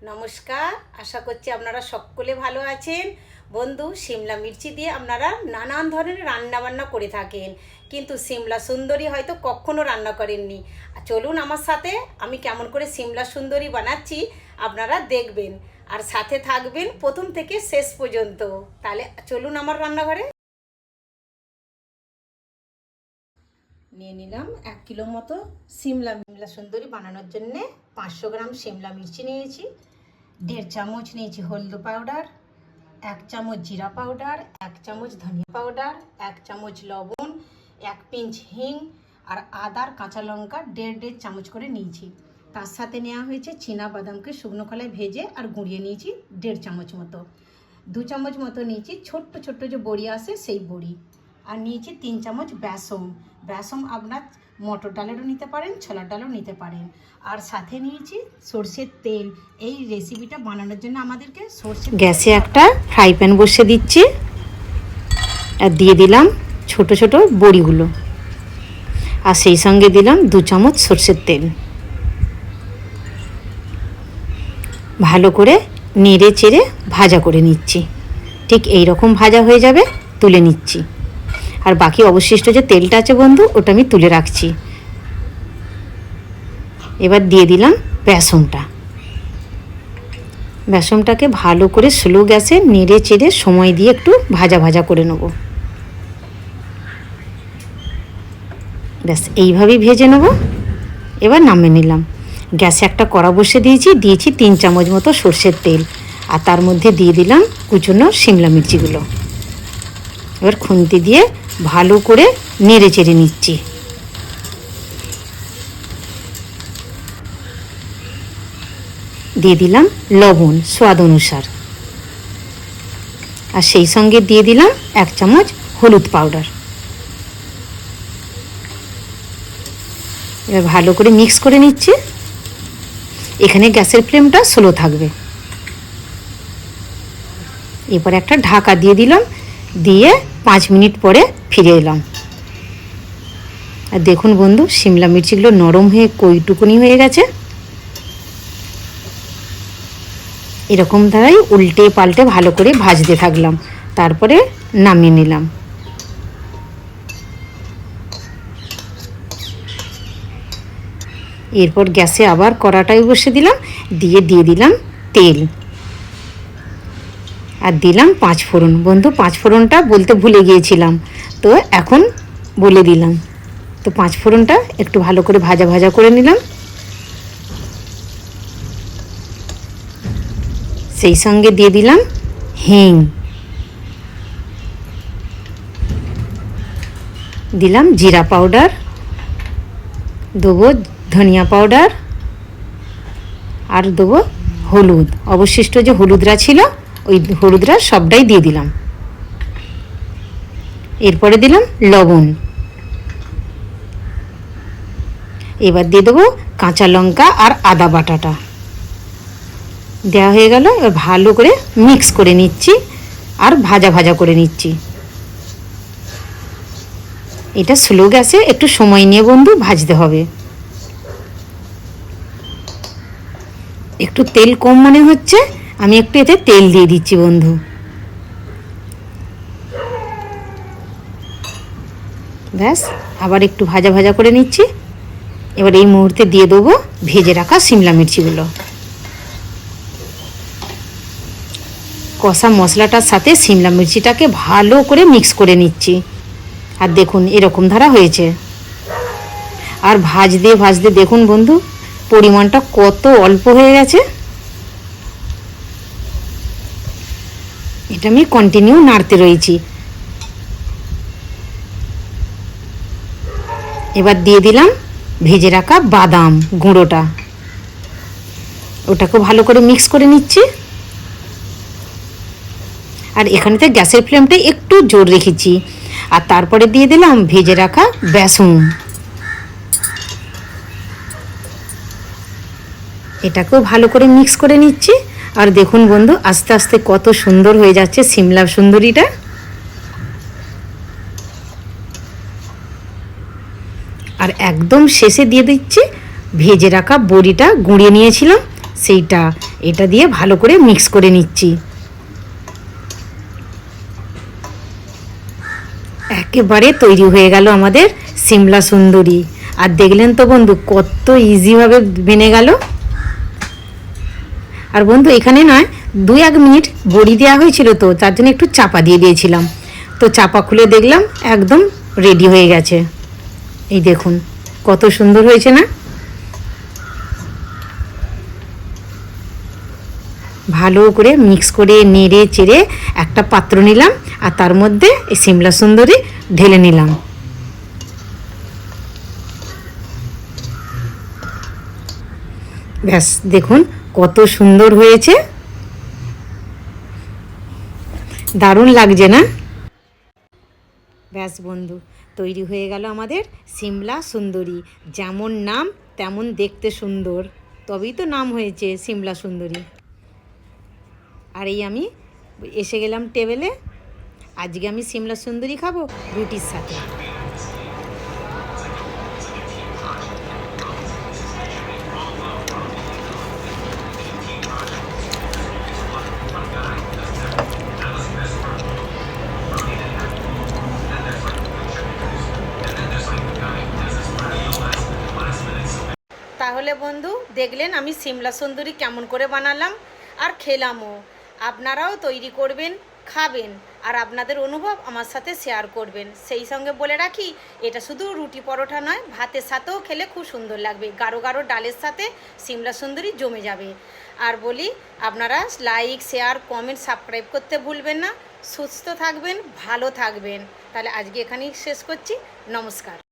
নমস্কার, আশা করছি আপনারা সকলে ভালো আছেন। বন্ধু, সিমলা মির্চি দিয়ে আপনারা নানান ধরনের রান্নাবান্না করে থাকেন, কিন্তু সিমলা সুন্দরী হয়তো কখনো রান্না করেননি। চলুন আমার সাথে, আমি কেমন করে সিমলা সুন্দরী বানাচ্ছি আপনারা দেখবেন, আর সাথে থাকবেন প্রথম থেকে শেষ পর্যন্ত। তাহলে চলুন আমার রান্নাঘরে। নিয়ে নিলাম 1 কিলো মতো সিমলা সুন্দরী বানানোর জন্যে 500 গ্রাম সিমলা মির্চি নিয়েছি, 1.5 চামচ নিয়েছি হলদি পাউডার, 1 চামচ জিরা পাউডার, 1 চামচ ধনিয়া পাউডার, 1 চামচ লবণ, 1 পিঞ্চ হিং, আর আদার কাঁচা লঙ্কা 1.5 চামচ করে নিয়েছি। তার সাথে নেওয়া হয়েছে চীনা বাদামকে শুকনো খোলায় ভেজে আর গুঁড়িয়ে নিয়েছি 1.5 চামচ মতো। 2 চামচ মতো নিয়েছি ছোট্ট ছোট্ট যে বড়ি আসে সেই বড়ি, আর নিয়েছি 3 চামচ বেসন। বেসন আপনার মটর ডালেরও নিতে পারেন, ছোলার ডালও নিতে পারেন। আর সাথে নিয়েছি সর্ষের তেল। এই রেসিপিটা বানানোর জন্য আমাদেরকে গ্যাসে একটা ফ্রাই প্যান বসিয়ে দিচ্ছি, আর দিয়ে দিলাম ছোট ছোট বড়িগুলো, আর সেই সঙ্গে দিলাম 2 চামচ সর্ষের তেল। ভালো করে নেড়ে চেড়ে ভাজা করে নিচ্ছি। ঠিক এই রকম ভাজা হয়ে যাবে, তুলে নিচ্ছি। আর বাকি অবশিষ্ট যে তেলটা আছে বন্ধু, ওটা আমি তুলে রাখছি। এবার দিয়ে দিলাম বেসনটা। বেসনটাকে ভালো করে স্লো গ্যাসে নেড়ে চেড়ে সময় দিয়ে একটু ভাজা ভাজা করে নেব। ব্যাস এইভাবেই ভেজে নেব। এবার নামিয়ে নিলাম। গ্যাসে একটা কড়া বসিয়ে দিয়েছি 3 চামচ মতো সর্ষের তেল, আর তার মধ্যে দিয়ে দিলাম কুচনো সিমলা মির্চিগুলো। এবার খুন্তি দিয়ে ভালো করে নেড়ে চেড়ে নিচ্ছি। দিয়ে দিলাম লবণ স্বাদ অনুসার, আর সেই সঙ্গে দিয়ে দিলাম 1 চামচ হলুদ পাউডার। এবার ভালো করে মিক্স করে নিচ্ছি। এখানে গ্যাসের ফ্লেমটা স্লো থাকবে। এরপর একটা ঢাকা দিয়ে দিলাম, দিয়ে 5 মিনিট পরে ফিরে এলাম। আর দেখুন বন্ধু, সিমলা মির্চিগুলো নরম হয়ে কইটুকুনি হয়ে গেছে। এরকম ধারাই উল্টে পাল্টে ভালো করে ভাজতে থাকলাম, তারপরে নামিয়ে নিলাম। এরপর গ্যাসে আবার কড়াটাই বসে দিলাম, দিয়ে দিলাম তেল, আর দিলাম 5 ফোড়ন। বন্ধু, 5 ফোড়নটা বলতে ভুলে গিয়েছিলাম, তো এখন বলে দিলাম। তো 5 ফোড়নটা একটু ভালো করে ভাজা ভাজা করে নিলাম। সেই সঙ্গে দিয়ে দিলাম হিং, দিলাম জিরা পাউডার, দেবো ধনিয়া পাউডার, আর দেবো হলুদ। অবশিষ্ট যে হলুদরা ছিল, ওই হলুদরা সবটাই দিয়ে দিলাম। এরপরে দিলাম লবণ। এবার দিয়ে দেবো কাঁচা লঙ্কা আর আদা বাটাটা। দেওয়া হয়ে গেল। এবার ভালো করে মিক্স করে নিচ্ছি, আর ভাজা ভাজা করে নিচ্ছি। এটা স্লো গ্যাসে একটু সময় নিয়ে বন্ধু ভাজতে হবে। একটু তেল কম মনে হচ্ছে, আমি একটু এতে তেল দিয়ে দিচ্ছি বন্ধু। ব্যাস, আবার একটু ভাজা ভাজা করে নিচ্ছি। এবার এই মুহূর্তে দিয়ে দেবো ভেজে রাখা সিমলা মির্চিগুলো। কষা মশলাটার সাথে সিমলা মির্চিটাকে ভালো করে মিক্স করে নিচ্ছি। আর দেখুন এরকম ধারা হয়েছে। আর ভাজতে ভাজতে দেখুন বন্ধু, পরিমাণটা কত অল্প হয়ে গেছে। এটা আমি কন্টিনিউ নাড়তে রয়েছি। এবার দিয়ে দিলাম ভেজে রাখা বাদাম গুঁড়োটা, ওটাকে ভালো করে মিক্স করে নিচ্ছি। আর এখানেতে গ্যাসের ফ্লেমটা একটু জোর রেখেছি। আর তারপরে দিয়ে দিলাম ভেজে রাখা বেসন। এটাকেও ভালো করে মিক্স করে নিচ্ছি। আর দেখুন বন্ধু, আস্তে আস্তে কত সুন্দর হয়ে যাচ্ছে সিমলা সুন্দরীটা। আর একদম শেষে দিয়ে দিচ্ছি ভেজে রাখা বড়িটা গুঁড়িয়ে নিয়েছিলাম, সেইটা এটা দিয়ে ভালো করে মিক্স করে নিচ্ছি। একেবারে তৈরি হয়ে গেল আমাদের সিমলা সুন্দরী। আর দেখলেন তো বন্ধু কত ইজিভাবে বেনে গেল। আর বন্ধু এখানে নয় 2-1 মিনিট বড়ি দেওয়া হয়েছিল, তো তার জন্য একটু চাপা দিয়ে দিয়েছিলাম। তো চাপা খুলে দেখলাম একদম রেডি হয়ে গেছে। এই দেখুন কত সুন্দর হয়েছে না। ভালো করে মিক্স করে নেড়ে চেড়ে একটা পাত্র নিলাম, আর তার মধ্যে এই সিমলা সুন্দরী ঢেলে নিলাম। ব্যাস দেখুন কত সুন্দর হয়েছে, দারুণ লাগছে না। ব্যাস বন্ধু তৈরি হয়ে গেল আমাদের সিমলা সুন্দরী। যেমন নাম তেমন দেখতে সুন্দর, তবেই তো নাম হয়েছে সিমলা সুন্দরী। আর এই আমি এসে গেলাম টেবিলে। আজকে আমি সিমলা সুন্দরী খাবো রুটির সাথে। তাহলে বন্ধু দেখলেন আমি সিমলা সুন্দরী কেমন করে বানালাম আর খেলামও। আপনারাও তৈরি করবেন, খাবেন, আর আপনাদের অনুভব আমার সাথে শেয়ার করবেন। সেই সঙ্গে বলে রাখি, এটা শুধু রুটি পরোটা নয়, ভাতের সাথেও খেলে খুব সুন্দর লাগবে। গাঢ় গাঢ় ডালের সাথে সিমলা সুন্দরী জমে যাবে। আর বলি আপনারা লাইক, শেয়ার, কমেন্ট, সাবস্ক্রাইব করতে ভুলবেন না। সুস্থ থাকবেন, ভালো থাকবেন। তাহলে আজকে এখানেই শেষ করছি। নমস্কার।